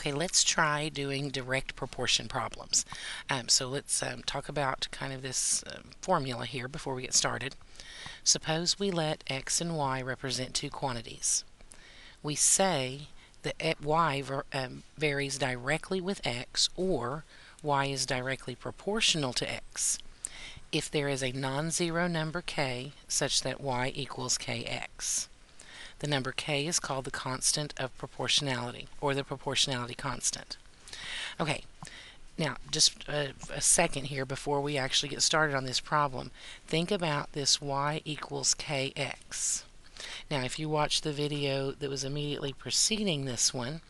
Okay, let's try doing direct proportion problems. So let's talk about kind of this formula here before we get started. Suppose we let x and y represent two quantities. We say that y varies directly with x, or y is directly proportional to x if there is a non-zero number k such that y equals kx. The number k is called the constant of proportionality, or the proportionality constant. Okay, now just a second here before we actually get started on this problem. Think about this y equals kx. Now if you watch the video that was immediately preceding this one,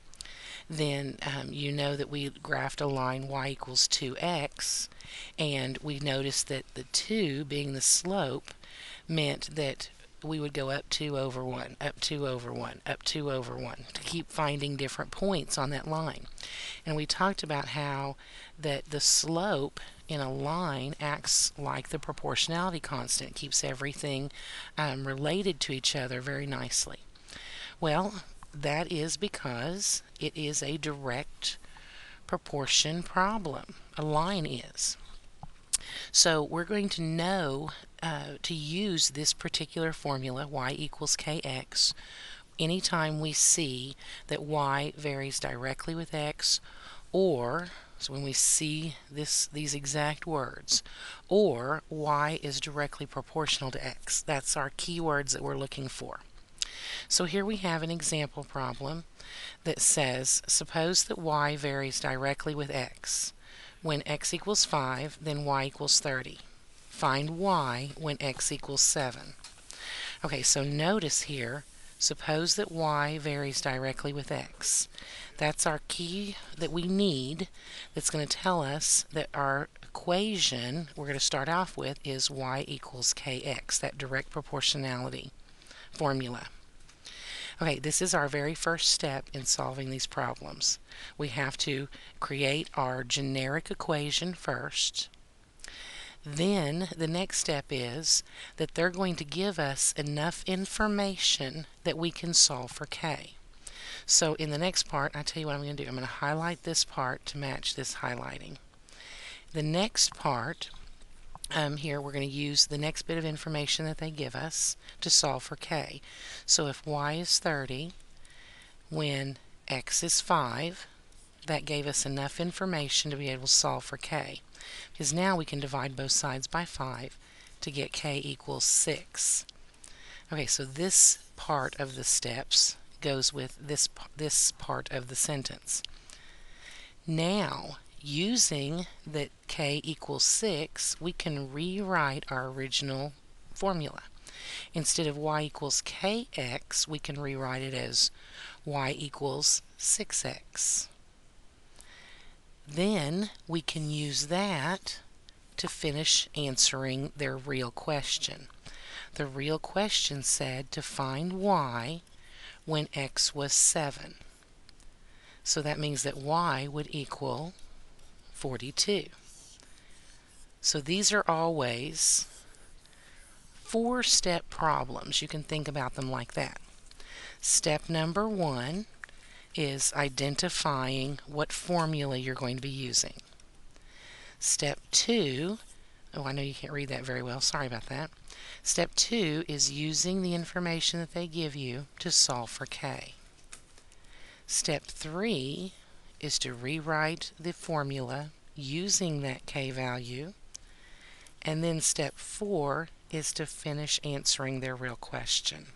then you know that we graphed a line y equals 2x, and we noticed that the 2 being the slope meant that we would go up 2 over 1, up 2 over 1, up 2 over 1 to keep finding different points on that line. And we talked about how that the slope in a line acts like the proportionality constant. It keeps everything related to each other very nicely. Well, that is because it is a direct proportion problem. A line is. So we're going to know to use this particular formula, y equals kx, anytime we see that y varies directly with x, or, so when we see these exact words, or y is directly proportional to x. That's our keywords that we're looking for. So here we have an example problem that says, suppose that y varies directly with x. When x equals 5, then y equals 30. Find y when x equals 7. Okay, so notice here, suppose that y varies directly with x. That's our key that we need that's going to tell us that our equation we're going to start off with is y equals kx, that direct proportionality formula. Okay, this is our very first step in solving these problems. We have to create our generic equation first. Then the next step is that they're going to give us enough information that we can solve for k. So in the next part, I tell you what I'm going to do. I'm going to highlight this part to match this highlighting. The next part, here we're going to use the next bit of information that they give us to solve for k. So if y is 30, when x is 5, that gave us enough information to be able to solve for k. Because now we can divide both sides by 5 to get k equals 6. Okay, so this part of the steps goes with this part of the sentence. Now, using that k equals 6, we can rewrite our original formula. Instead of y equals kx, we can rewrite it as y equals 6x. Then we can use that to finish answering their real question. The real question said to find y when x was 7. So that means that y would equal 42. So these are always 4-step problems. You can think about them like that. Step number 1 is identifying what formula you're going to be using. Step 2, oh, I know you can't read that very well, sorry about that. Step 2 is using the information that they give you to solve for k. Step 3 is to rewrite the formula using that k value. And then step 4 is to finish answering their real question.